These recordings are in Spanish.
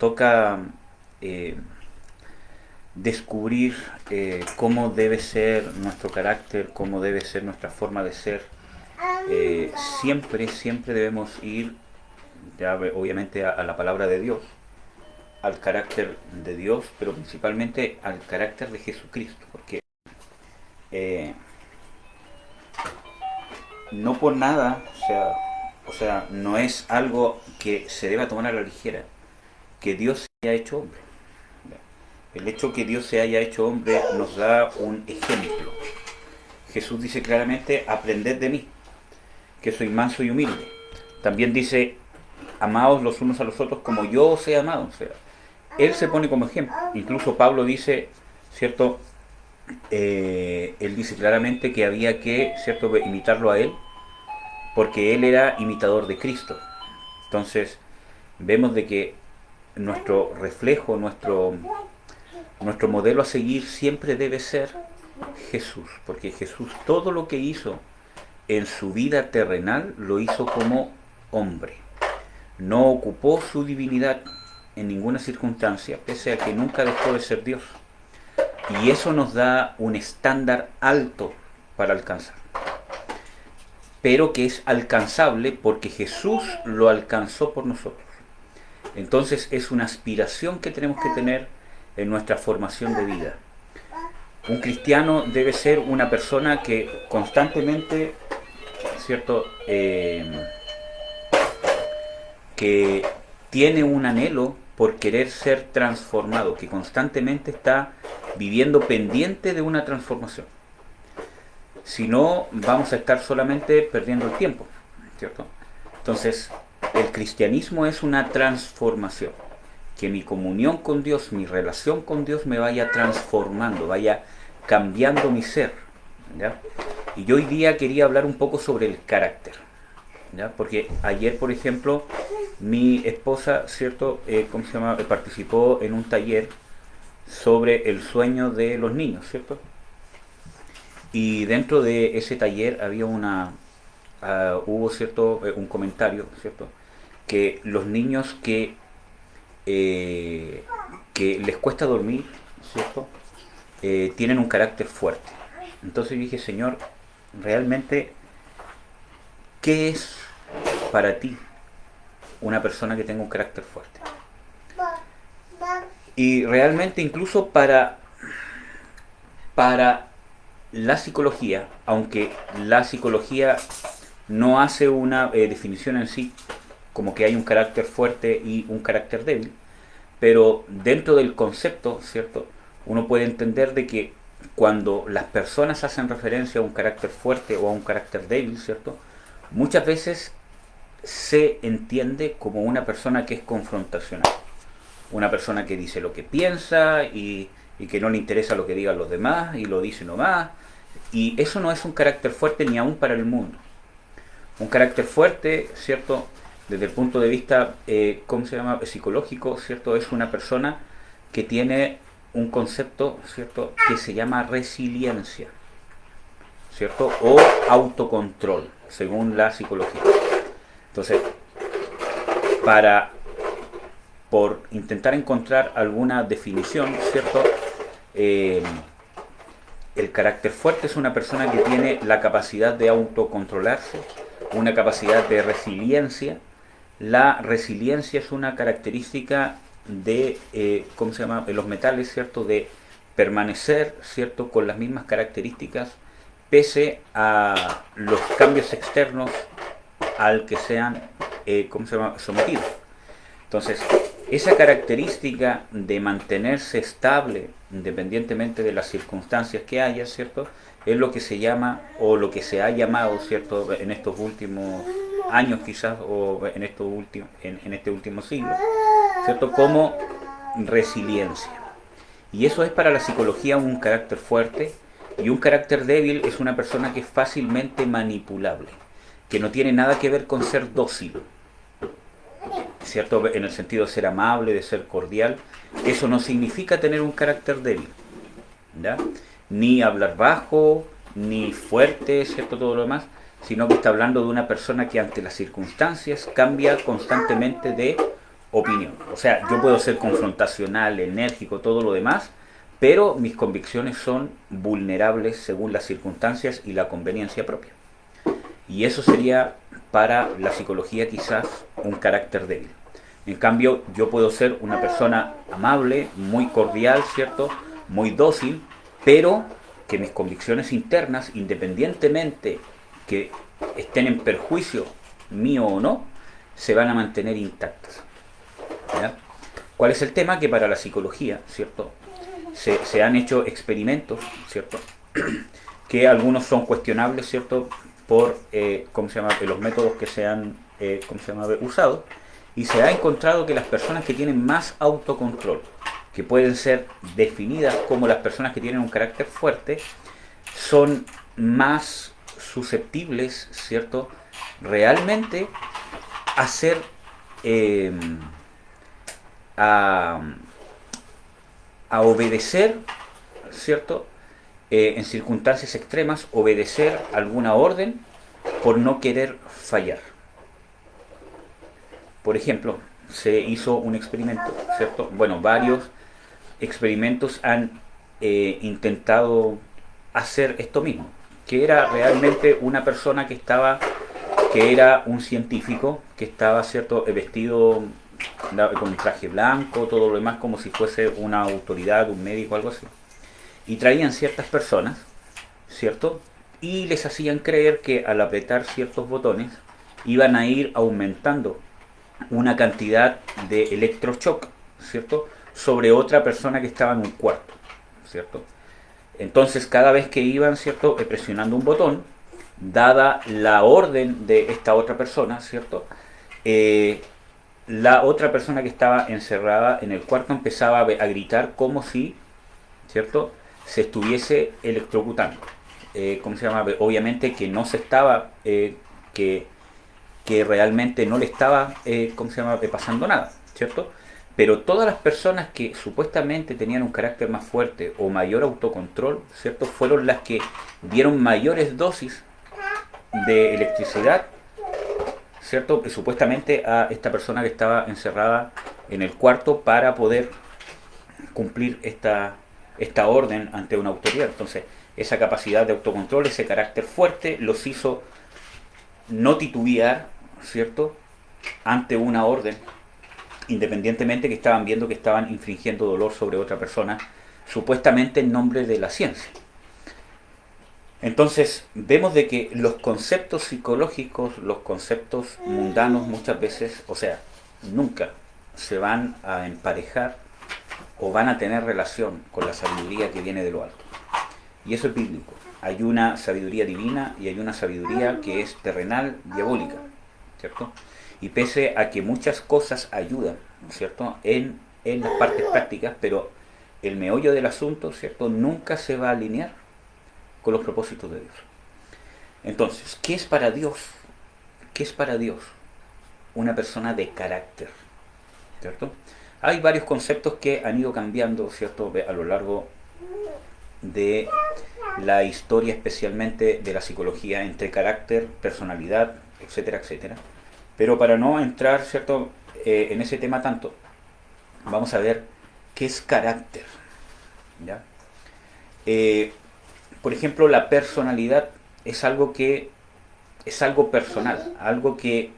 toca eh, descubrir cómo debe ser nuestro carácter, cómo debe ser nuestra forma de ser, eh, siempre debemos ir, ya obviamente, a la palabra de Dios, al carácter de Dios, pero principalmente al carácter de Jesucristo, porque eh, no por nada, o sea, no es algo que se deba tomar a la ligera, que Dios se haya hecho hombre. El hecho que Dios se haya hecho hombre nos da un ejemplo. Jesús dice claramente: aprended de mí, que soy manso y humilde. También dice: amaos los unos a los otros como yo os he amado. O sea, Él se pone como ejemplo. Incluso Pablo dice, ¿cierto? Él dice claramente que había que, ¿cierto?, imitarlo a Él, porque Él era imitador de Cristo. Entonces, vemos de que nuestro reflejo, nuestro modelo a seguir siempre debe ser Jesús, porque Jesús todo lo que hizo en su vida terrenal lo hizo como hombre. No ocupó su divinidad en ninguna circunstancia, pese a que nunca dejó de ser Dios. Y eso nos da un estándar alto para alcanzar, pero que es alcanzable porque Jesús lo alcanzó por nosotros. Entonces es una aspiración que tenemos que tener en nuestra formación de vida. Un cristiano debe ser una persona que constantemente, ¿cierto?, que tiene un anhelo por querer ser transformado, que constantemente está viviendo pendiente de una transformación. Si no, vamos a estar solamente perdiendo el tiempo, ¿cierto? Entonces, el cristianismo es una transformación. Que mi comunión con Dios, mi relación con Dios me vaya transformando, vaya cambiando mi ser, ¿ya? Y yo hoy día quería hablar un poco sobre el carácter, ¿ya? Porque ayer, por ejemplo, mi esposa, ¿cierto?, ¿cómo se llama?, participó en un taller sobre el sueño de los niños, ¿cierto? Y dentro de ese taller había hubo, ¿cierto?, un comentario, ¿cierto?, que los niños que les cuesta dormir, ¿cierto?, tienen un carácter fuerte. Entonces dije: Señor, realmente, ¿qué es para ti una persona que tenga un carácter fuerte? Y realmente, incluso para la psicología, aunque la psicología no hace una definición en sí, como que hay un carácter fuerte y un carácter débil, pero dentro del concepto, ¿cierto?, uno puede entender de que cuando las personas hacen referencia a un carácter fuerte o a un carácter débil, ¿cierto?, muchas veces se entiende como una persona que es confrontacional, una persona que dice lo que piensa y que no le interesa lo que digan los demás y lo dice nomás, y eso no es un carácter fuerte ni aún para el mundo. Un carácter fuerte, ¿cierto?, desde el punto de vista, ¿cómo se llama?, psicológico, ¿cierto?, es una persona que tiene un concepto, ¿cierto?, que se llama resiliencia, ¿cierto?, o autocontrol, según la psicología. Entonces, por intentar encontrar alguna definición, ¿cierto?, el carácter fuerte es una persona que tiene la capacidad de autocontrolarse, una capacidad de resiliencia. La resiliencia es una característica de, ¿cómo se llama?, de los metales, ¿cierto?, de permanecer, ¿cierto?, con las mismas características pese a los cambios externos al que sean, ¿cómo se llama?, sometidos. Entonces, esa característica de mantenerse estable independientemente de las circunstancias que haya, ¿cierto?, es lo que se llama, o lo que se ha llamado, ¿cierto?, en estos últimos años quizás, o en este último siglo, ¿cierto?, como resiliencia. Y eso es para la psicología un carácter fuerte, y un carácter débil es una persona que es fácilmente manipulable, que no tiene nada que ver con ser dócil, ¿cierto?, en el sentido de ser amable, de ser cordial. Eso no significa tener un carácter débil, ¿ya?, ni hablar bajo, ni fuerte, ¿cierto?, todo lo demás, sino que está hablando de una persona que ante las circunstancias cambia constantemente de opinión. O sea, yo puedo ser confrontacional, enérgico, todo lo demás, pero mis convicciones son vulnerables según las circunstancias y la conveniencia propia. Y eso sería para la psicología quizás un carácter débil. En cambio, yo puedo ser una persona amable, muy cordial, ¿cierto? Muy dócil, pero que mis convicciones internas, independientemente que estén en perjuicio mío o no, se van a mantener intactas. ¿Ya? ¿Cuál es el tema? Que para la psicología, ¿cierto? Se han hecho experimentos, ¿cierto? Que algunos son cuestionables, ¿cierto? Por ¿cómo se llama? Los métodos que se han ¿cómo se llama? Usado, y se ha encontrado que las personas que tienen más autocontrol, que pueden ser definidas como las personas que tienen un carácter fuerte, son más susceptibles, ¿cierto? Realmente a ser a, a obedecer, ¿cierto? En circunstancias extremas, obedecer alguna orden por no querer fallar. Por ejemplo, se hizo un experimento, ¿cierto? Bueno, varios experimentos han intentado hacer esto mismo, que era realmente una persona que era un científico, que estaba, ¿cierto?, vestido con un traje blanco, todo lo demás como si fuese una autoridad, un médico, algo así. Y traían ciertas personas, ¿cierto? Y les hacían creer que al apretar ciertos botones iban a ir aumentando una cantidad de electroshock, ¿cierto?, sobre otra persona que estaba en un cuarto, ¿cierto? Entonces cada vez que iban, ¿cierto?, presionando un botón, dada la orden de esta otra persona, ¿cierto?, la otra persona que estaba encerrada en el cuarto empezaba a gritar como si, ¿cierto?, se estuviese electrocutando. ¿Cómo se llama? Obviamente que no se estaba, que realmente no le estaba, ¿cómo se llama?, pasando nada, ¿cierto? Pero todas las personas que supuestamente tenían un carácter más fuerte o mayor autocontrol, ¿cierto?, fueron las que dieron mayores dosis de electricidad, ¿cierto?, supuestamente a esta persona que estaba encerrada en el cuarto para poder cumplir esta orden ante una autoridad. Entonces, esa capacidad de autocontrol, ese carácter fuerte, los hizo no titubear, ¿cierto?, ante una orden, independientemente que estaban viendo que estaban infringiendo dolor sobre otra persona, supuestamente en nombre de la ciencia. Entonces, vemos de que los conceptos psicológicos, los conceptos mundanos muchas veces, o sea, nunca se van a emparejar o van a tener relación con la sabiduría que viene de lo alto. Y eso es bíblico. Hay una sabiduría divina y hay una sabiduría que es terrenal, diabólica, ¿cierto? Y pese a que muchas cosas ayudan, ¿cierto?, en las partes prácticas, pero el meollo del asunto, ¿cierto?, nunca se va a alinear con los propósitos de Dios. Entonces, ¿qué es para Dios? ¿Qué es para Dios una persona de carácter? ¿Cierto? Hay varios conceptos que han ido cambiando, ¿cierto?, a lo largo de la historia, especialmente de la psicología, entre carácter, personalidad, etcétera, etcétera. Pero para no entrar, ¿cierto?, en ese tema tanto, vamos a ver qué es carácter, ¿ya? Por ejemplo, la personalidad es algo personal, algo que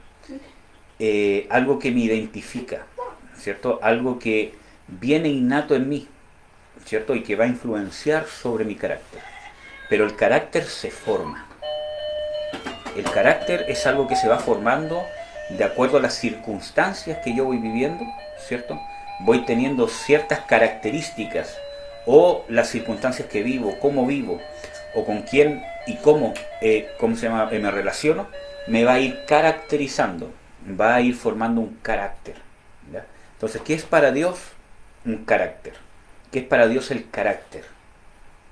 me identifica, ¿cierto? Algo que viene innato en mí, ¿cierto?, y que va a influenciar sobre mi carácter. Pero el carácter se forma. El carácter es algo que se va formando de acuerdo a las circunstancias que yo voy viviendo, ¿cierto? Voy teniendo ciertas características, o las circunstancias que vivo, cómo vivo, o con quién y cómo me relaciono, me va a ir caracterizando, va a ir formando un carácter, ¿ya? Entonces, ¿qué es para Dios un carácter? ¿Qué es para Dios el carácter?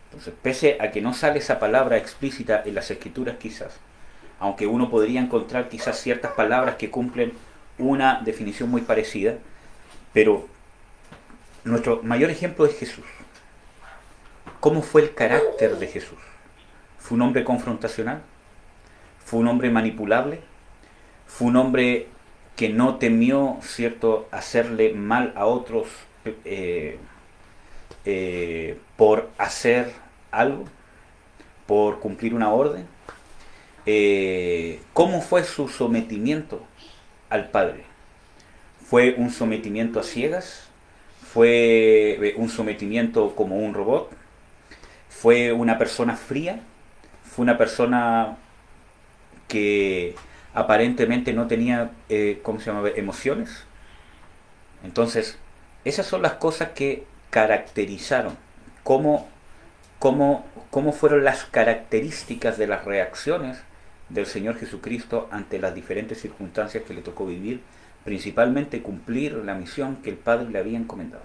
Entonces, pese a que no sale esa palabra explícita en las Escrituras quizás, aunque uno podría encontrar quizás ciertas palabras que cumplen una definición muy parecida, pero nuestro mayor ejemplo es Jesús. ¿Cómo fue el carácter de Jesús? ¿Fue un hombre confrontacional? ¿Fue un hombre manipulable? ¿Fue un hombre que no temió, ¿cierto?, hacerle mal a otros por hacer algo, por cumplir una orden. ¿Cómo fue su sometimiento al Padre? ¿Fue un sometimiento a ciegas? ¿Fue un sometimiento como un robot? ¿Fue una persona fría? ¿Fue una persona que aparentemente no tenía, ¿cómo se llama?, emociones? Entonces, esas son las cosas que caracterizaron cómo, cómo fueron las características de las reacciones del Señor Jesucristo ante las diferentes circunstancias que le tocó vivir, principalmente cumplir la misión que el Padre le había encomendado.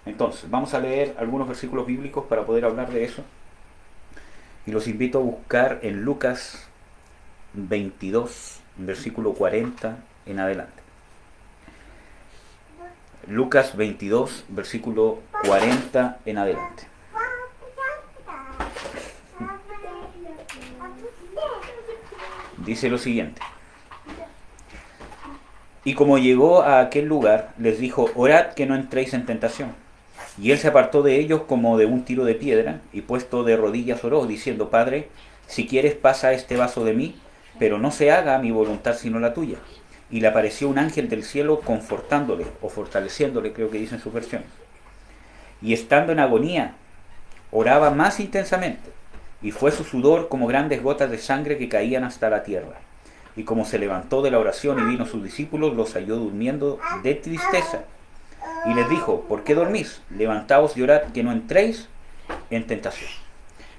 Entonces, vamos a leer algunos versículos bíblicos para poder hablar de eso. Y los invito a buscar en Lucas 22, versículo 40 en adelante. Lucas 22, versículo 40 en adelante. Dice lo siguiente: y como llegó a aquel lugar, les dijo: orad que no entréis en tentación. Y él se apartó de ellos como de un tiro de piedra, y puesto de rodillas oró, diciendo: Padre, si quieres pasa este vaso de mí, pero no se haga mi voluntad sino la tuya. Y le apareció un ángel del cielo confortándole, o fortaleciéndole, creo que dice en su versión. Y estando en agonía, oraba más intensamente, y fue su sudor como grandes gotas de sangre que caían hasta la tierra. Y como se levantó de la oración y vino a sus discípulos, los halló durmiendo de tristeza. Y les dijo: ¿por qué dormís? Levantaos y orad que no entréis en tentación.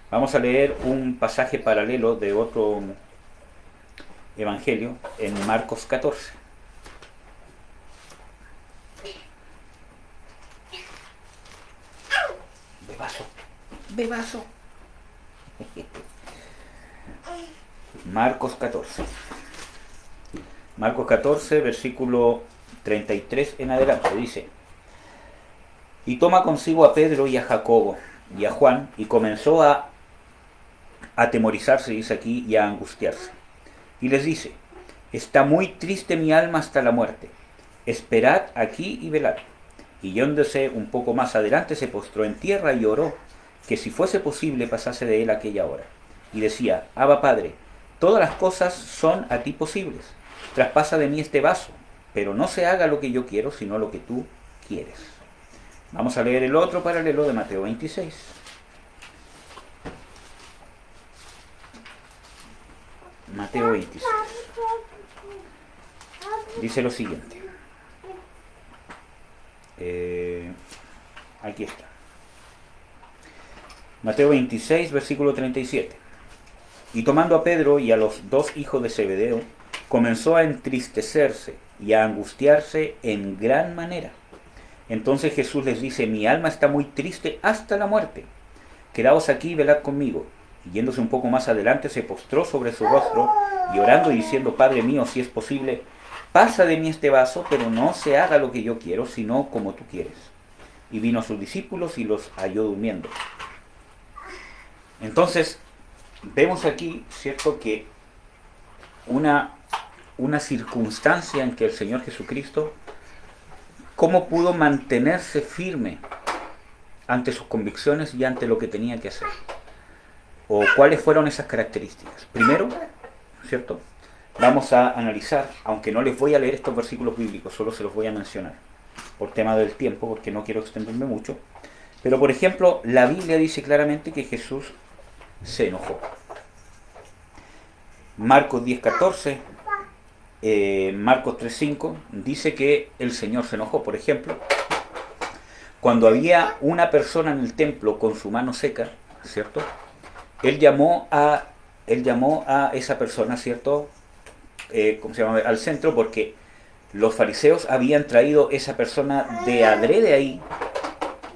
Vamos a leer un pasaje paralelo de otro evangelio en Marcos 14. Bebazo, bebazo. Marcos 14. Marcos 14, versículo 33 en adelante, dice: y toma consigo a Pedro y a Jacobo y a Juan, y comenzó a atemorizarse, dice aquí, y a angustiarse. Y les dice: está muy triste mi alma hasta la muerte. Esperad aquí y velad. Y yéndose un poco más adelante, se postró en tierra y oró, que si fuese posible pasase de él aquella hora. Y decía: Abba Padre, todas las cosas son a ti posibles. Traspasa de mí este vaso, pero no se haga lo que yo quiero, sino lo que tú quieres. Vamos a leer el otro paralelo de Mateo 26. Mateo 26. Dice lo siguiente. Aquí está. Mateo 26, versículo 37. Y tomando a Pedro y a los dos hijos de Zebedeo, comenzó a entristecerse y a angustiarse en gran manera. Entonces Jesús les dice: mi alma está muy triste hasta la muerte. Quedaos aquí y velad conmigo. Y yéndose un poco más adelante, se postró sobre su rostro y orando y diciendo: Padre mío, si es posible, pasa de mí este vaso, pero no se haga lo que yo quiero, sino como tú quieres. Y vino a sus discípulos y los halló durmiendo. Entonces, vemos aquí, ¿cierto?, que una circunstancia en que el Señor Jesucristo, cómo pudo mantenerse firme ante sus convicciones y ante lo que tenía que hacer. O cuáles fueron esas características. Primero, ¿cierto?, vamos a analizar, aunque no les voy a leer estos versículos bíblicos, solo se los voy a mencionar, por tema del tiempo, porque no quiero extenderme mucho. Pero, por ejemplo, la Biblia dice claramente que Jesús se enojó. Marcos 10:14, Marcos 3:5, dice que el Señor se enojó. Por ejemplo, cuando había una persona en el templo con su mano seca, ¿cierto?, Él llamó a esa persona, ¿cierto?, ¿cómo se llama?, al centro, porque los fariseos habían traído esa persona de adrede ahí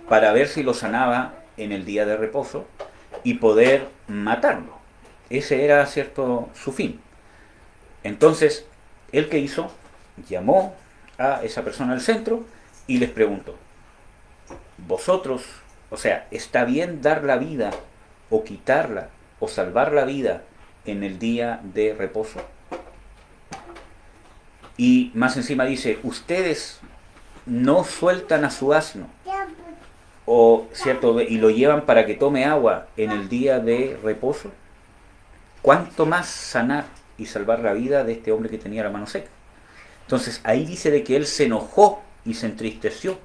para ver si lo sanaba en el día de reposo y poder matarlo. Ese era, ¿cierto?, su fin. Entonces, ¿él qué hizo? Llamó a esa persona al centro y les preguntó: vosotros, o sea, ¿está bien dar la vida o quitarla o salvar la vida en el día de reposo? Y más encima dice, ustedes no sueltan a su asno, o cierto, y lo llevan para que tome agua en el día de reposo. ¿Cuánto más sanar y salvar la vida de este hombre que tenía la mano seca? Entonces ahí dice de que él se enojó y se entristeció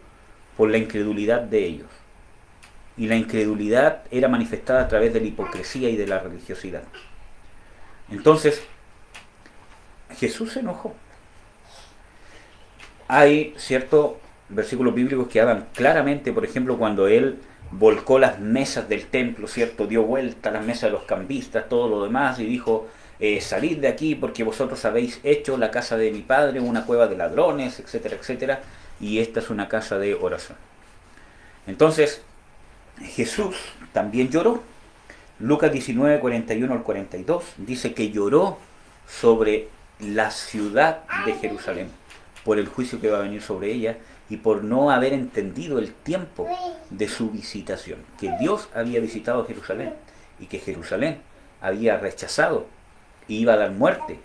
por la incredulidad de ellos. Y la incredulidad era manifestada a través de la hipocresía y de la religiosidad. Entonces Jesús se enojó. Hay ciertos versículos bíblicos que hablan claramente, por ejemplo, cuando él volcó las mesas del templo, ¿cierto? Dio vuelta a las mesas de los cambistas, todo lo demás, y dijo, salid de aquí porque vosotros habéis hecho la casa de mi padre una cueva de ladrones, etcétera, etcétera, y esta es una casa de oración. Entonces, Jesús también lloró. Lucas 19, 41 al 42 dice que lloró sobre la ciudad de Jerusalén por el juicio que va a venir sobre ella y por no haber entendido el tiempo de su visitación, que Dios había visitado Jerusalén y que Jerusalén había rechazado y iba a dar muerte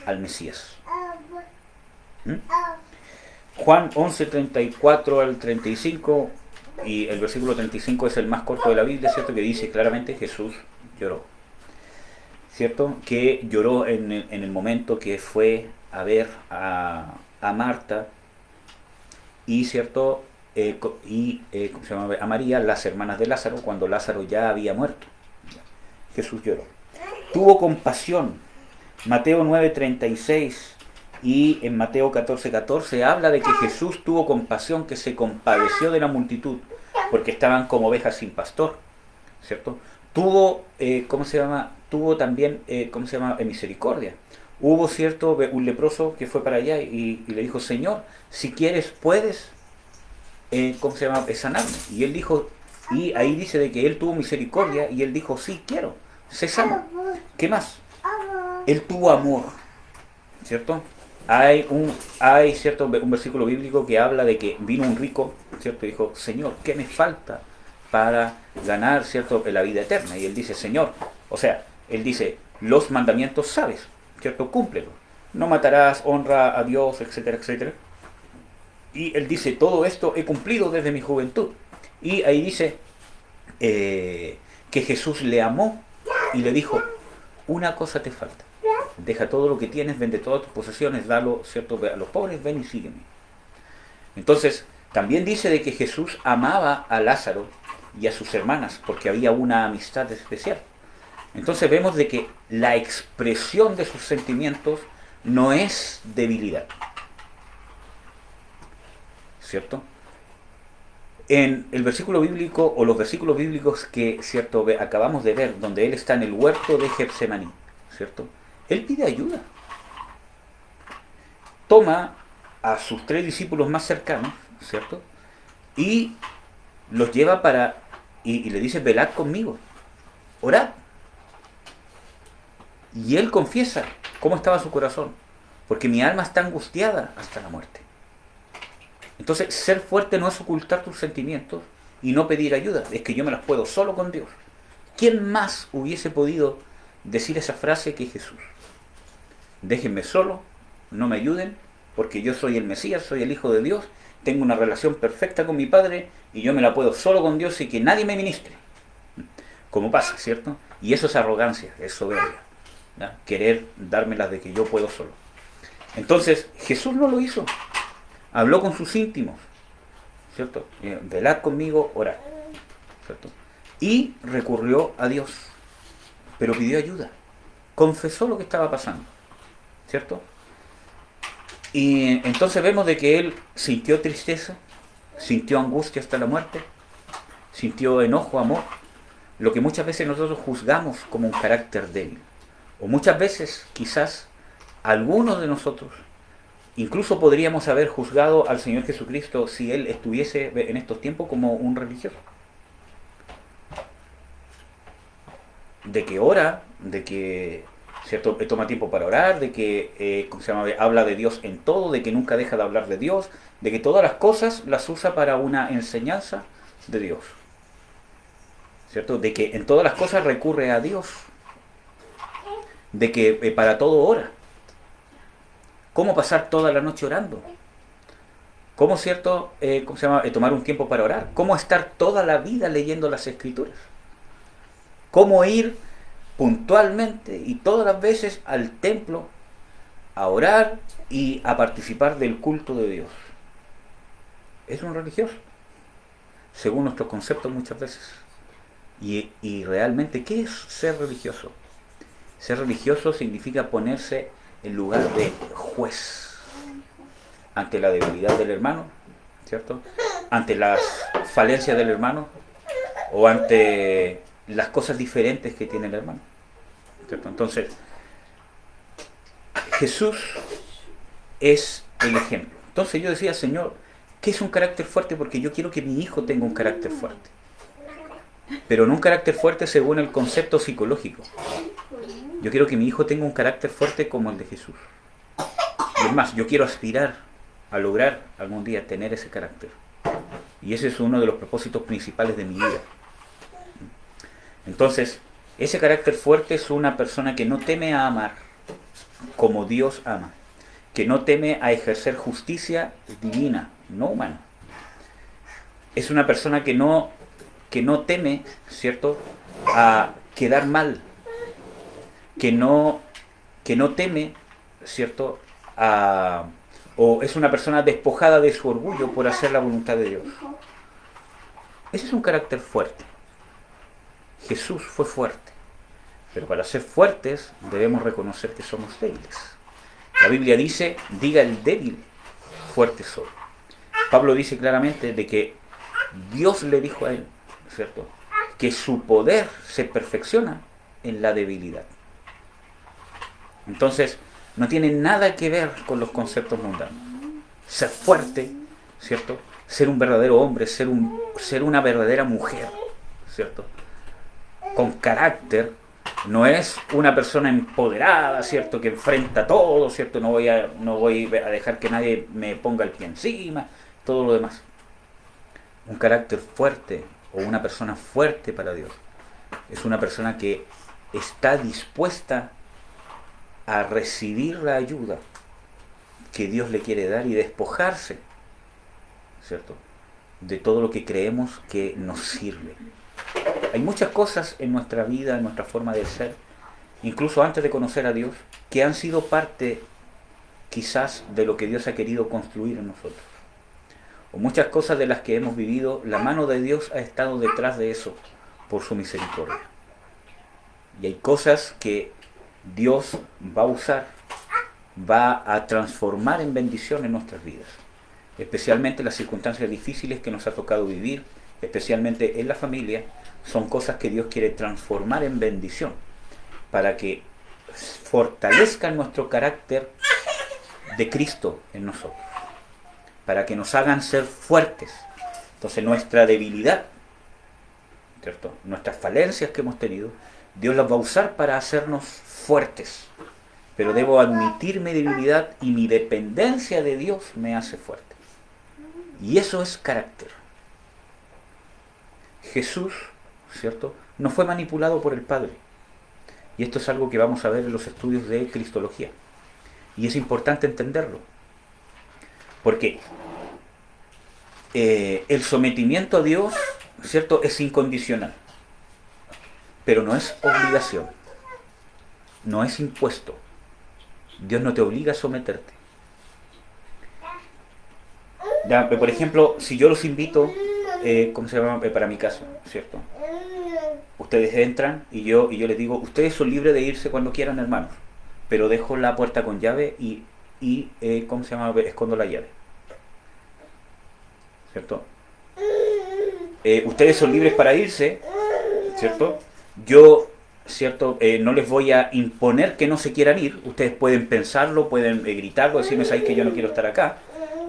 al Mesías. ¿Mm? Juan 11, 34 al 35, y el versículo 35 es el más corto de la Biblia, ¿cierto? Que dice claramente Jesús lloró, ¿cierto? Que lloró en el momento que fue a ver a Marta y, ¿cierto? ¿Cómo se llama? A María, las hermanas de Lázaro, cuando Lázaro ya había muerto. Jesús lloró. Tuvo compasión. Mateo 9:36 y en Mateo 14:14 habla de que Jesús tuvo compasión, que se compadeció de la multitud, porque estaban como ovejas sin pastor, ¿cierto? Tuvo, ¿cómo se llama? Tuvo también, ¿cómo se llama? Misericordia. Hubo, ¿cierto? Un leproso que fue para allá y le dijo, Señor, si quieres, puedes, ¿cómo se llama? Sanarme. Y él dijo, y ahí dice de que él tuvo misericordia y él dijo, sí, quiero, sé sano. ¿Qué más? Él tuvo amor, ¿cierto? Hay cierto un versículo bíblico que habla de que vino un rico, ¿cierto? Y dijo, Señor, ¿qué me falta para ganar, ¿cierto?, la vida eterna? Y él dice, Señor, o sea, él dice, los mandamientos sabes, ¿cierto? Cúmplelos. No matarás, honra a Dios, etcétera, etcétera. Y él dice, todo esto he cumplido desde mi juventud. Y ahí dice que Jesús le amó y le dijo, una cosa te falta. Deja todo lo que tienes, vende todas tus posesiones, dalo, ¿cierto?, a los pobres, ven y sígueme. Entonces, también dice de que Jesús amaba a Lázaro y a sus hermanas, porque había una amistad especial. Entonces vemos de que la expresión de sus sentimientos no es debilidad, ¿cierto? En el versículo bíblico, o los versículos bíblicos que, ¿cierto?, acabamos de ver, donde él está en el huerto de Getsemaní, ¿cierto?, él pide ayuda. Toma a sus 3 discípulos más cercanos, ¿cierto?, y los lleva y le dice, velad conmigo, orad. Y él confiesa cómo estaba su corazón, porque mi alma está angustiada hasta la muerte. Entonces, ser fuerte no es ocultar tus sentimientos y no pedir ayuda, es que yo me las puedo solo con Dios. ¿Quién más hubiese podido decir esa frase que Jesús? Déjenme solo, no me ayuden, porque yo soy el Mesías, soy el Hijo de Dios, tengo una relación perfecta con mi Padre y yo me la puedo solo con Dios y que nadie me ministre. Como pasa, ¿cierto? Y eso es arrogancia, es soberbia, ¿ya? Querer dármelas de que yo puedo solo. Entonces, Jesús no lo hizo. Habló con sus íntimos, ¿cierto? Velad conmigo, orad, ¿cierto? Y recurrió a Dios, pero pidió ayuda. Confesó lo que estaba pasando, ¿cierto? Y entonces vemos de que él sintió tristeza, sintió angustia hasta la muerte, sintió enojo, amor, lo que muchas veces nosotros juzgamos como un carácter débil. O muchas veces, quizás, algunos de nosotros, incluso podríamos haber juzgado al Señor Jesucristo si Él estuviese en estos tiempos como un religioso. De que ora, de que, ¿cierto?, toma tiempo para orar, de que ¿cómo se llama?, habla de Dios en todo, de que nunca deja de hablar de Dios, de que todas las cosas las usa para una enseñanza de Dios, ¿cierto? De que en todas las cosas recurre a Dios, de que para todo ora. ¿Cómo pasar toda la noche orando? ¿Cómo, cierto, tomar un tiempo para orar? ¿Cómo estar toda la vida leyendo las Escrituras? ¿Cómo ir puntualmente y todas las veces al templo a orar y a participar del culto de Dios? Es un religioso, según nuestros conceptos muchas veces. Y realmente, ¿qué es ser religioso? Ser religioso significa ponerse en lugar de juez ante la debilidad del hermano, ¿cierto? Ante las falencias del hermano o ante las cosas diferentes que tiene el hermano, ¿cierto? Entonces, Jesús es el ejemplo. Entonces yo decía, Señor, ¿qué es un carácter fuerte? Porque yo quiero que mi hijo tenga un carácter fuerte. Pero no un carácter fuerte según el concepto psicológico. Yo quiero que mi hijo tenga un carácter fuerte como el de Jesús. Y es más, yo quiero aspirar a lograr algún día tener ese carácter. Y ese es uno de los propósitos principales de mi vida. Entonces, ese carácter fuerte es una persona que no teme a amar como Dios ama, que no teme a ejercer justicia divina, no humana. Es una persona que no teme, ¿cierto?, a quedar mal, que no teme, ¿cierto?, o es una persona despojada de su orgullo por hacer la voluntad de Dios. Ese es un carácter fuerte. Jesús fue fuerte, pero para ser fuertes debemos reconocer que somos débiles. La Biblia dice, diga el débil, fuerte soy. Pablo dice claramente de que Dios le dijo a él, ¿cierto?, que su poder se perfecciona en la debilidad. Entonces, no tiene nada que ver con los conceptos mundanos. Ser fuerte, ¿cierto?, ser un verdadero hombre, ser una verdadera mujer, ¿cierto?, con carácter, no es una persona empoderada, ¿cierto?, que enfrenta todo, ¿cierto?, no voy a dejar que nadie me ponga el pie encima, todo lo demás. Un carácter fuerte o una persona fuerte para Dios es una persona que está dispuesta a recibir la ayuda que Dios le quiere dar y despojarse, ¿cierto?, de todo lo que creemos que nos sirve. Hay muchas cosas en nuestra vida, en nuestra forma de ser, incluso antes de conocer a Dios, que han sido parte quizás de lo que Dios ha querido construir en nosotros. O muchas cosas de las que hemos vivido, la mano de Dios ha estado detrás de eso por su misericordia. Y hay cosas que Dios va a usar, va a transformar en bendición en nuestras vidas. Especialmente las circunstancias difíciles que nos ha tocado vivir, especialmente en la familia, son cosas que Dios quiere transformar en bendición para que fortalezcan nuestro carácter de Cristo en nosotros, para que nos hagan ser fuertes. Entonces nuestra debilidad, ¿cierto?, nuestras falencias que hemos tenido, Dios las va a usar para hacernos fuertes. Pero debo admitir mi debilidad y mi dependencia de Dios me hace fuerte. Y eso es carácter. Jesús, ¿cierto?, no fue manipulado por el Padre. Y esto es algo que vamos a ver en los estudios de Cristología. Y es importante entenderlo. Porque el sometimiento a Dios, ¿cierto?, es incondicional. Pero no es obligación. No es impuesto. Dios no te obliga a someterte. Ya, por ejemplo, si yo los invito, para mi casa, ¿cierto? Ustedes entran y yo les digo, ustedes son libres de irse cuando quieran, hermanos, pero dejo la puerta con llave y escondo la llave, ¿cierto? Ustedes son libres para irse, ¿cierto? Yo, ¿cierto?, no les voy a imponer que no se quieran ir. Ustedes pueden pensarlo, pueden gritarlo, decirme, ¿sabes que yo no quiero estar acá?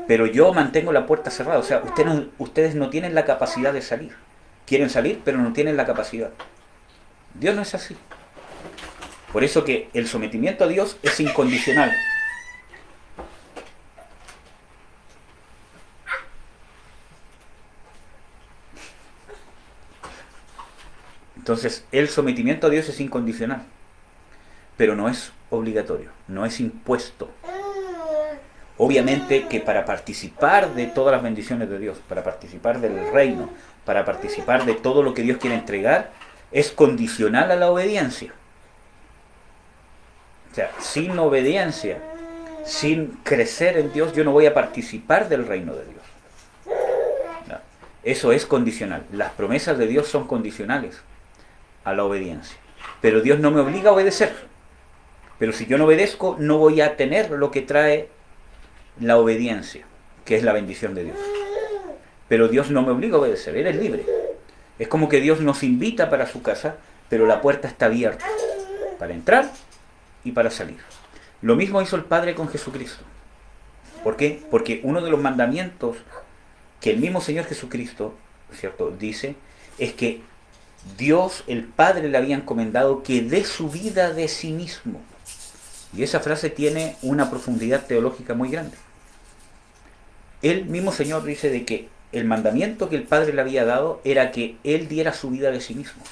Pero yo mantengo la puerta cerrada. O sea, ustedes no tienen la capacidad de salir. Quieren salir, pero no tienen la capacidad. Dios no es así. Por eso que el sometimiento a Dios es incondicional. Entonces, el sometimiento a Dios es incondicional, pero no es obligatorio, no es impuesto. Obviamente que para participar de todas las bendiciones de Dios, para participar del reino, para participar de todo lo que Dios quiere entregar, es condicional a la obediencia. O sea, sin obediencia, sin crecer en Dios, yo no voy a participar del reino de Dios. No. Eso es condicional. Las promesas de Dios son condicionales a la obediencia. Pero Dios no me obliga a obedecer. Pero si yo no obedezco, no voy a tener lo que trae la obediencia, que es la bendición de Dios. Pero Dios no me obliga a obedecer, eres libre. Es como que Dios nos invita para su casa, pero la puerta está abierta para entrar y para salir. Lo mismo hizo el Padre con Jesucristo. ¿Por qué? Porque uno de los mandamientos que el mismo Señor Jesucristo, ¿cierto?, dice, es que Dios, el Padre, le había encomendado que dé su vida de sí mismo. Y esa frase tiene una profundidad teológica muy grande. El mismo Señor dice de que el mandamiento que el Padre le había dado era que Él diera su vida de sí mismo.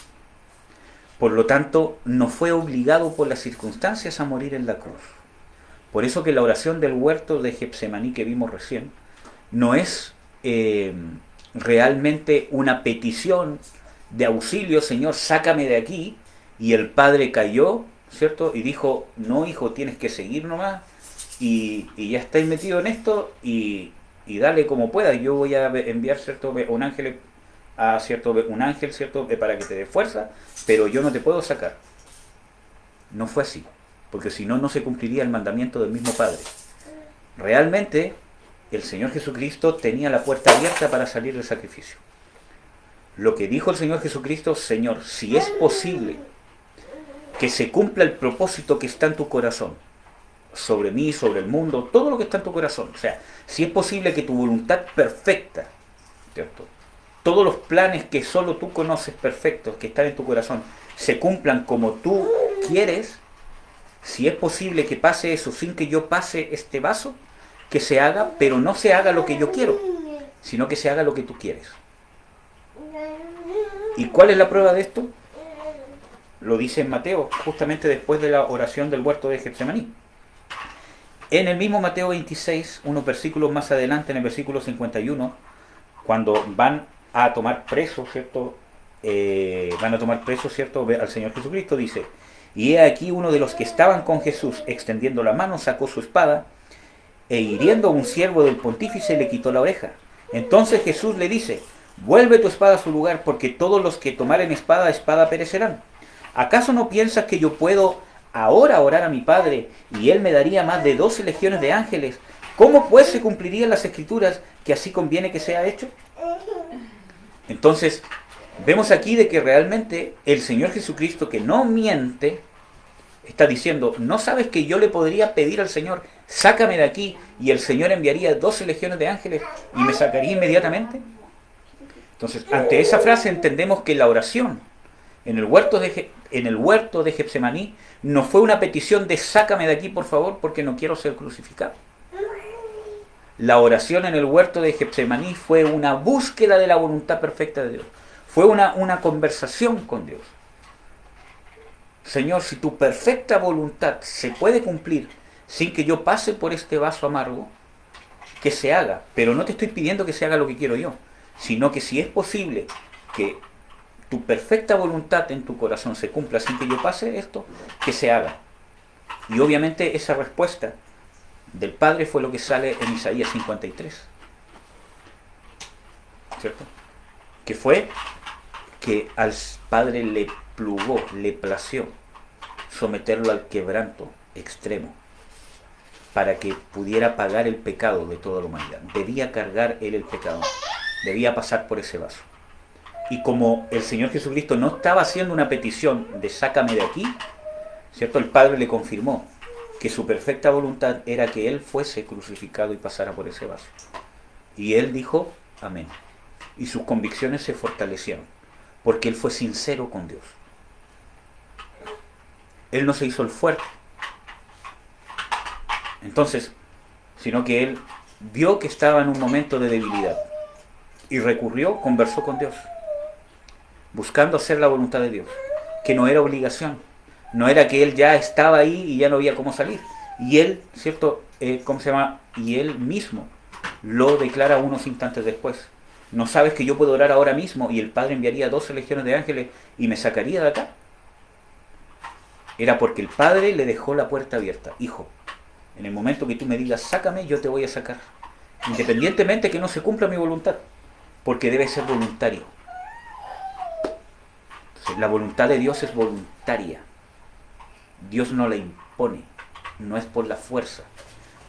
Por lo tanto, no fue obligado por las circunstancias a morir en la cruz. Por eso que la oración del huerto de Getsemaní que vimos recién no es realmente una petición de auxilio, Señor, sácame de aquí, y el Padre cayó, ¿cierto? Y dijo, no, hijo, tienes que seguir nomás, y ya estáis metido en esto, y dale como puedas, yo voy a enviar, ¿cierto?, un ángel, ¿cierto?, para que te dé fuerza, pero yo no te puedo sacar. No fue así, porque si no, no se cumpliría el mandamiento del mismo Padre. Realmente, el Señor Jesucristo tenía la puerta abierta para salir del sacrificio. Lo que dijo el Señor Jesucristo, Señor, si es posible que se cumpla el propósito que está en tu corazón, sobre mí, sobre el mundo, todo lo que está en tu corazón, o sea, si es posible que tu voluntad perfecta, ¿cierto?, todos los planes que solo tú conoces perfectos, que están en tu corazón, se cumplan como tú quieres, si es posible que pase eso sin que yo pase este vaso, que se haga, pero no se haga lo que yo quiero, sino que se haga lo que tú quieres. ¿Y cuál es la prueba de esto? Lo dice en Mateo, justamente después de la oración del huerto de Getsemaní. En el mismo Mateo 26, unos versículos más adelante, en el versículo 51, cuando van a tomar preso, ¿cierto? ¿Cierto?, al Señor Jesucristo, dice, y he aquí uno de los que estaban con Jesús, extendiendo la mano, sacó su espada, e hiriendo a un siervo del pontífice, le quitó la oreja. Entonces Jesús le dice, vuelve tu espada a su lugar, porque todos los que tomaren espada, espada perecerán. ¿Acaso no piensas que yo puedo ahora orar a mi Padre, y Él me daría más de 12 legiones de ángeles? ¿Cómo pues se cumplirían las Escrituras que así conviene que sea hecho? Entonces, vemos aquí de que realmente el Señor Jesucristo, que no miente, está diciendo, ¿no sabes que yo le podría pedir al Señor, sácame de aquí, y el Señor enviaría 12 legiones de ángeles y me sacaría inmediatamente? Entonces, ante esa frase entendemos que la oración en el huerto de Getsemaní no fue una petición de sácame de aquí, por favor, porque no quiero ser crucificado. La oración en el huerto de Getsemaní fue una búsqueda de la voluntad perfecta de Dios. Fue una conversación con Dios. Señor, si tu perfecta voluntad se puede cumplir sin que yo pase por este vaso amargo, que se haga. Pero no te estoy pidiendo que se haga lo que quiero yo, sino que si es posible que tu perfecta voluntad en tu corazón se cumpla sin que yo pase esto, que se haga. Y obviamente esa respuesta del Padre fue lo que sale en Isaías 53. ¿Cierto? Que fue que al Padre le plugó, le plació someterlo al quebranto extremo para que pudiera pagar el pecado de toda la humanidad. Debía cargar Él el pecado, debía pasar por ese vaso. Y como el Señor Jesucristo no estaba haciendo una petición de sácame de aquí, ¿cierto?, el Padre le confirmó que su perfecta voluntad era que Él fuese crucificado y pasara por ese vaso. Y Él dijo, amén. Y sus convicciones se fortalecieron, porque Él fue sincero con Dios. Él no se hizo el fuerte. Entonces, sino que Él vio que estaba en un momento de debilidad y recurrió, conversó con Dios, buscando hacer la voluntad de Dios, que no era obligación. No era que Él ya estaba ahí y ya no había cómo salir. Y él, ¿cierto? ¿Cómo se llama? Y él mismo lo declara unos instantes después. ¿No sabes que yo puedo orar ahora mismo y el Padre enviaría 12 legiones de ángeles y me sacaría de acá? Era porque el Padre le dejó la puerta abierta. Hijo, en el momento que tú me digas sácame, yo te voy a sacar. Independientemente que no se cumpla mi voluntad. Porque debe ser voluntario. Entonces, la voluntad de Dios es voluntaria. Dios no la impone. No es por la fuerza.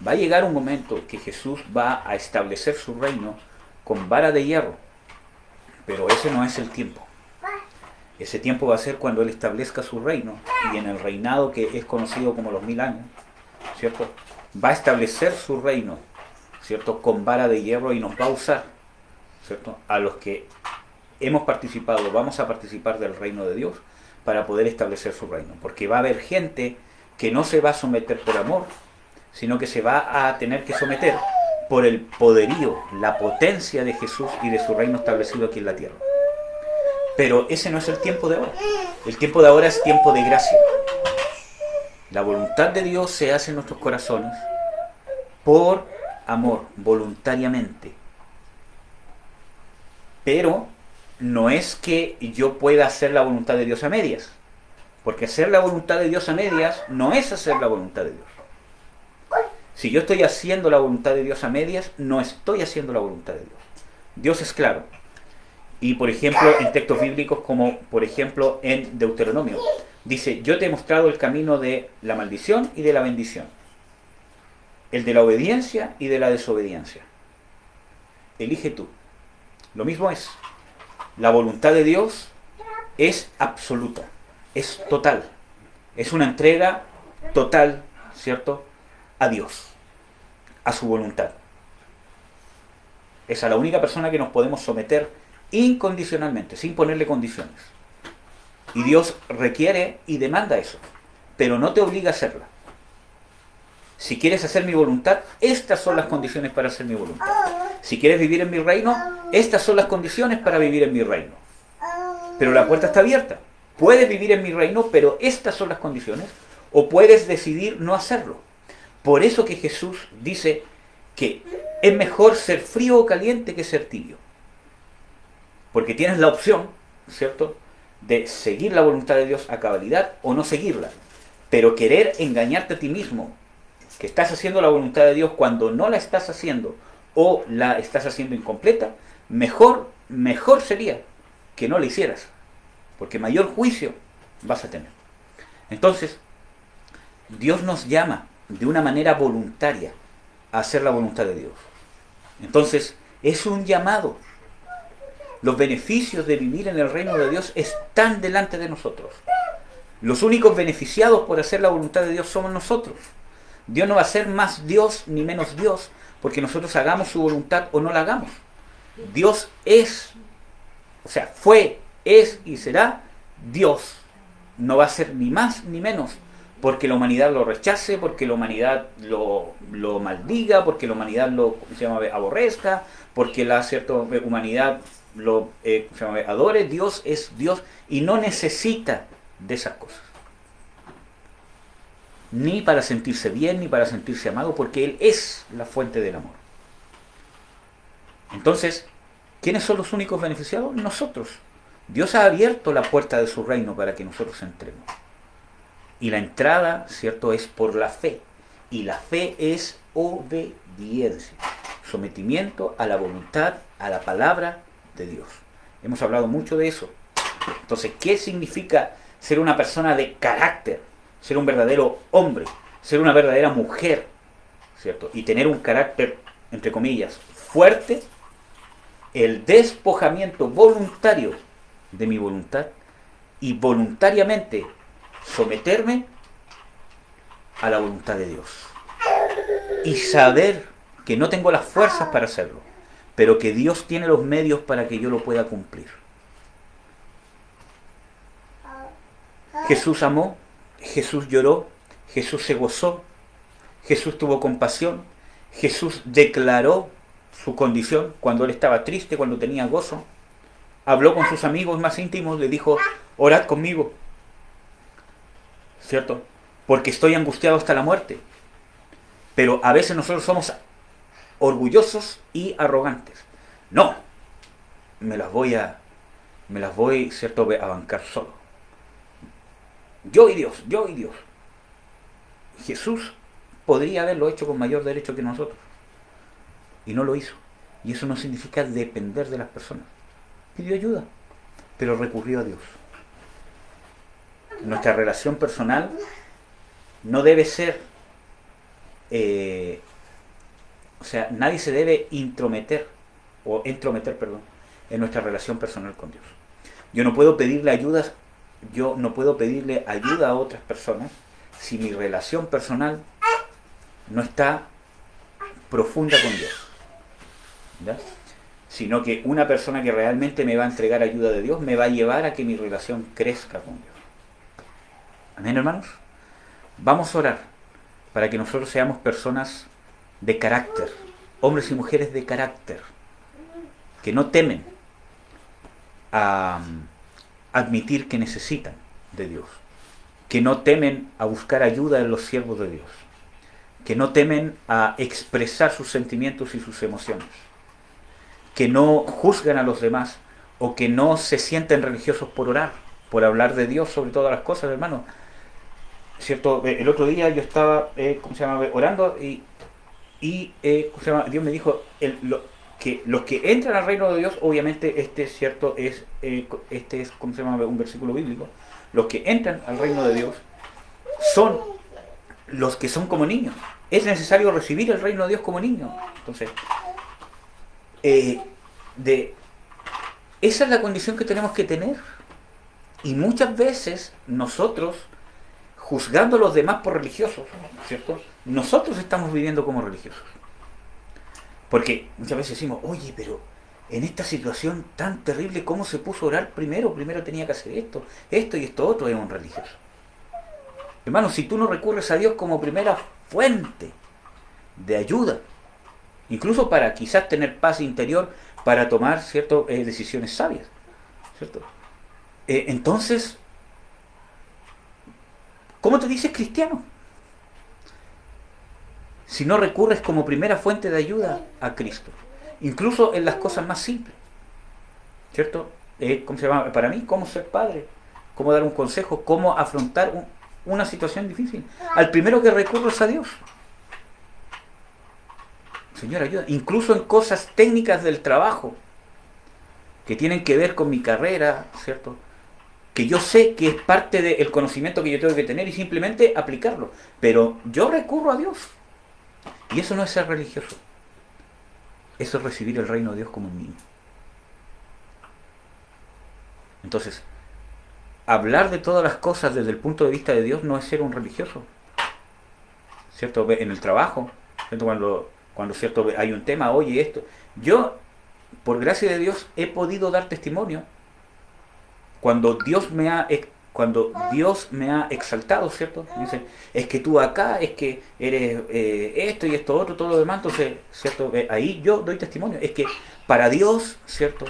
Va a llegar un momento que Jesús va a establecer su reino con vara de hierro. Pero ese no es el tiempo. Ese tiempo va a ser cuando Él establezca su reino, y en el reinado que es conocido como los 1000 años, ¿cierto? Va a establecer su reino, ¿cierto? Con vara de hierro, y nos va a usar, ¿cierto? A los que hemos participado, vamos a participar del reino de Dios para poder establecer su reino. Porque va a haber gente que no se va a someter por amor, sino que se va a tener que someter por el poderío, la potencia de Jesús y de su reino establecido aquí en la tierra. Pero ese no es el tiempo de ahora. El tiempo de ahora es tiempo de gracia. La voluntad de Dios se hace en nuestros corazones por amor, voluntariamente. Pero no es que yo pueda hacer la voluntad de Dios a medias. Porque hacer la voluntad de Dios a medias no es hacer la voluntad de Dios. Si yo estoy haciendo la voluntad de Dios a medias, no estoy haciendo la voluntad de Dios. Dios es claro. Y por ejemplo, en textos bíblicos como por ejemplo en Deuteronomio, dice, yo te he mostrado el camino de la maldición y de la bendición. El de la obediencia y de la desobediencia. Elige tú. Lo mismo es. La voluntad de Dios es absoluta, es total. Es una entrega total, ¿cierto?, a Dios, a su voluntad. Es a la única persona que nos podemos someter incondicionalmente, sin ponerle condiciones. Y Dios requiere y demanda eso, pero no te obliga a hacerla. Si quieres hacer mi voluntad, estas son las condiciones para hacer mi voluntad. Si quieres vivir en mi reino, estas son las condiciones para vivir en mi reino. Pero la puerta está abierta. Puedes vivir en mi reino, pero estas son las condiciones, o puedes decidir no hacerlo. Por eso que Jesús dice que es mejor ser frío o caliente que ser tibio. Porque tienes la opción, ¿cierto?, de seguir la voluntad de Dios a cabalidad o no seguirla. Pero querer engañarte a ti mismo, que estás haciendo la voluntad de Dios cuando no la estás haciendo o la estás haciendo incompleta, mejor sería que no la hicieras. Porque mayor juicio vas a tener. Entonces, Dios nos llama de una manera voluntaria a hacer la voluntad de Dios. Entonces, es un llamado. Los beneficios de vivir en el reino de Dios están delante de nosotros. Los únicos beneficiados por hacer la voluntad de Dios somos nosotros. Dios no va a ser más Dios ni menos Dios porque nosotros hagamos su voluntad o no la hagamos. Dios es, o sea, fue, es y será Dios. No va a ser ni más ni menos porque la humanidad lo rechace, porque la humanidad lo maldiga, porque la humanidad lo aborrezca, porque la humanidad lo adore. Dios es Dios y no necesita de esas cosas. Ni para sentirse bien, ni para sentirse amado, porque Él es la fuente del amor. Entonces, ¿quiénes son los únicos beneficiados? Nosotros. Dios ha abierto la puerta de su reino para que nosotros entremos. Y la entrada, ¿cierto?, es por la fe. Y la fe es obediencia. Sometimiento a la voluntad, a la palabra de Dios. Hemos hablado mucho de eso. Entonces, ¿qué significa ser una persona de carácter? Ser un verdadero hombre, ser una verdadera mujer, ¿cierto? Y tener un carácter, entre comillas, fuerte. El despojamiento voluntario de mi voluntad y voluntariamente someterme a la voluntad de Dios. Y saber que no tengo las fuerzas para hacerlo, pero que Dios tiene los medios para que yo lo pueda cumplir. Jesús amó, Jesús lloró, Jesús se gozó, Jesús tuvo compasión, Jesús declaró su condición cuando él estaba triste, cuando tenía gozo. Habló con sus amigos más íntimos, le dijo, orad conmigo, ¿cierto? Porque estoy angustiado hasta la muerte. Pero a veces nosotros somos orgullosos y arrogantes. No, me las voy, ¿cierto?, a bancar solo. Yo y Dios, yo y Dios. Jesús podría haberlo hecho con mayor derecho que nosotros. Y no lo hizo. Y eso no significa depender de las personas. Pidió ayuda, pero recurrió a Dios. Nuestra relación personal no debe ser, o sea, nadie se debe entrometer, perdón, en nuestra relación personal con Dios. Yo no puedo pedirle ayuda, yo no puedo pedirle ayuda a otras personas si mi relación personal no está profunda con Dios, ¿ya? Sino que una persona que realmente me va a entregar ayuda de Dios me va a llevar a que mi relación crezca con Dios. Amén, hermanos. Vamos a orar para que nosotros seamos personas de carácter, hombres y mujeres de carácter, que no temen a admitir que necesitan de Dios, que no temen a buscar ayuda en los siervos de Dios, que no temen a expresar sus sentimientos y sus emociones, que no juzgan a los demás o que no se sienten religiosos por orar, por hablar de Dios sobre todas las cosas, hermano. ¿Cierto? El otro día yo estaba, orando ¿cómo se llama? Dios me dijo que los que entran al reino de Dios, obviamente ¿cierto? Este es, ¿cómo se llama? Un versículo bíblico. Los que entran al reino de Dios son los que son como niños. Es necesario recibir el reino de Dios como niño. Entonces, esa es la condición que tenemos que tener. Y muchas veces nosotros, juzgando a los demás por religiosos, ¿cierto?, nosotros estamos viviendo como religiosos. Porque muchas veces decimos, oye, pero en esta situación tan terrible, ¿cómo se puso a orar primero? Primero tenía que hacer esto y esto otro, es un religioso. Hermano, si tú no recurres a Dios como primera fuente de ayuda, incluso para quizás tener paz interior, para tomar, ¿cierto?, decisiones sabias, ¿cierto? Entonces, ¿cómo te dices cristiano? Si no recurres como primera fuente de ayuda a Cristo, incluso en las cosas más simples, ¿cierto? ¿Cómo se llama? Para mí, ¿cómo ser padre? ¿Cómo dar un consejo? ¿Cómo afrontar una situación difícil? Al primero que recurro es a Dios. Señor, ayuda. Incluso en cosas técnicas del trabajo, que tienen que ver con mi carrera, ¿cierto?, que yo sé que es parte del conocimiento que yo tengo que tener y simplemente aplicarlo. Pero yo recurro a Dios. Y eso no es ser religioso. Eso es recibir el reino de Dios como un niño. Entonces, hablar de todas las cosas desde el punto de vista de Dios no es ser un religioso. ¿Cierto? En el trabajo, ¿cierto? Cuando ¿cierto?, hay un tema, oye, esto. Yo, por gracia de Dios, he podido dar testimonio cuando Dios me ha exaltado, ¿cierto? Dice, es que tú acá, es que eres esto y esto otro, todo lo demás. Entonces, ¿cierto? Ahí yo doy testimonio. Es que para Dios, ¿cierto?,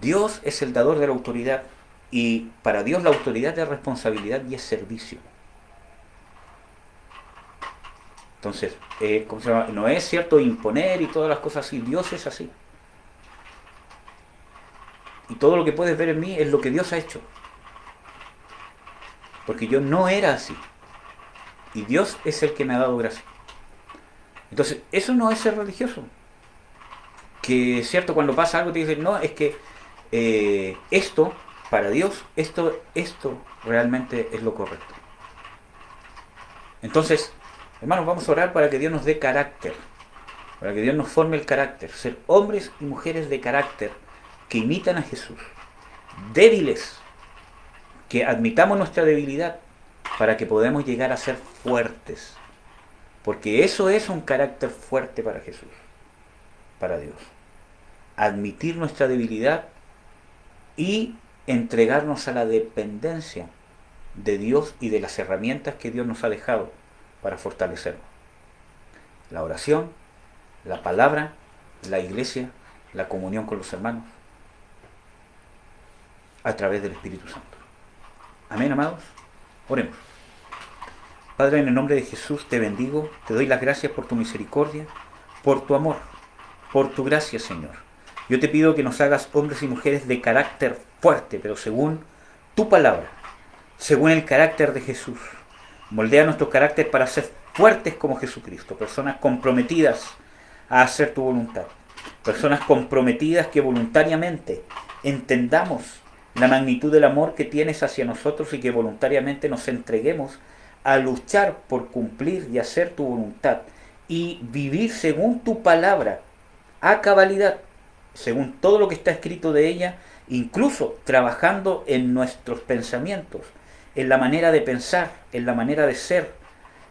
Dios es el dador de la autoridad, y para Dios la autoridad es responsabilidad y es servicio. Entonces, ¿cómo se llama? No es, ¿cierto?, imponer y todas las cosas así. Dios es así. Y todo lo que puedes ver en mí es lo que Dios ha hecho. Porque yo no era así. Y Dios es el que me ha dado gracia. Entonces, eso no es ser religioso. Que, cierto, cuando pasa algo te dicen, no, es que esto, para Dios, esto realmente es lo correcto. Entonces, hermanos, vamos a orar para que Dios nos dé carácter. Para que Dios nos forme el carácter. Ser hombres y mujeres de carácter que imitan a Jesús. Débiles, que admitamos nuestra debilidad para que podamos llegar a ser fuertes. Porque eso es un carácter fuerte para Jesús, para Dios. Admitir nuestra debilidad y entregarnos a la dependencia de Dios y de las herramientas que Dios nos ha dejado para fortalecernos. La oración, la palabra, la iglesia, la comunión con los hermanos, a través del Espíritu Santo. Amén, amados. Oremos. Padre, en el nombre de Jesús te bendigo, te doy las gracias por tu misericordia, por tu amor, por tu gracia, Señor. Yo te pido que nos hagas hombres y mujeres de carácter fuerte, pero según tu palabra, según el carácter de Jesús. Moldea nuestro carácter para ser fuertes como Jesucristo, personas comprometidas a hacer tu voluntad, personas comprometidas que voluntariamente entendamos la magnitud del amor que tienes hacia nosotros y que voluntariamente nos entreguemos a luchar por cumplir y hacer tu voluntad y vivir según tu palabra a cabalidad, según todo lo que está escrito de ella, incluso trabajando en nuestros pensamientos, en la manera de pensar, en la manera de ser,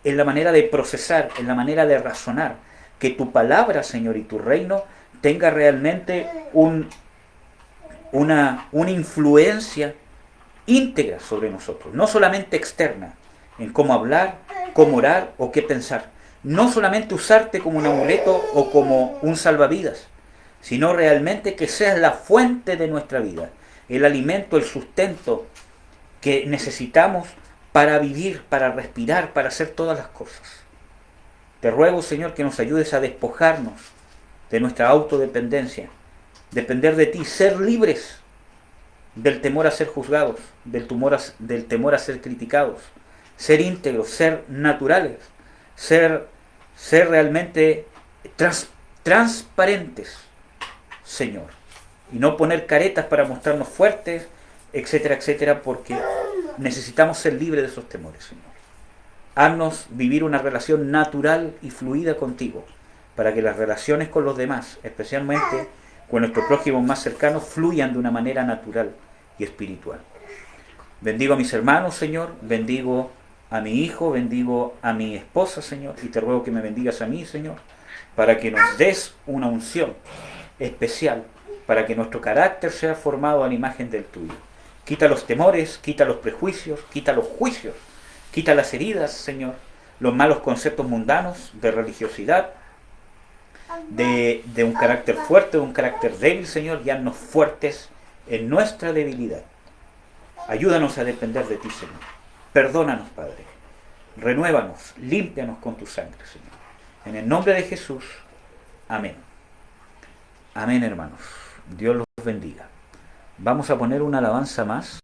en la manera de procesar, en la manera de razonar, que tu palabra, Señor, y tu reino tenga realmente una influencia íntegra sobre nosotros, no solamente externa, en cómo hablar, cómo orar o qué pensar. No solamente usarte como un amuleto o como un salvavidas, sino realmente que seas la fuente de nuestra vida, el alimento, el sustento que necesitamos para vivir, para respirar, para hacer todas las cosas. Te ruego, Señor, que nos ayudes a despojarnos de nuestra autodependencia, depender de ti, ser libres del temor a ser juzgados, del temor a ser criticados, ser íntegros, ser naturales, ser realmente transparentes, Señor, y no poner caretas para mostrarnos fuertes, etcétera, etcétera, porque necesitamos ser libres de esos temores, Señor. Haznos vivir una relación natural y fluida contigo, para que las relaciones con los demás, especialmente con nuestros prójimos más cercanos, fluyan de una manera natural y espiritual. Bendigo a mis hermanos, Señor, bendigo a mi hijo, bendigo a mi esposa, Señor, y te ruego que me bendigas a mí, Señor, para que nos des una unción especial, para que nuestro carácter sea formado a la imagen del tuyo. Quita los temores, quita los prejuicios, quita los juicios, quita las heridas, Señor, los malos conceptos mundanos de religiosidad, de un carácter fuerte, de un carácter débil, Señor, y haznos fuertes en nuestra debilidad. Ayúdanos a depender de ti, Señor. Perdónanos, Padre. Renuévanos, límpianos con tu sangre, Señor. En el nombre de Jesús. Amén. Amén, hermanos. Dios los bendiga. Vamos a poner una alabanza más.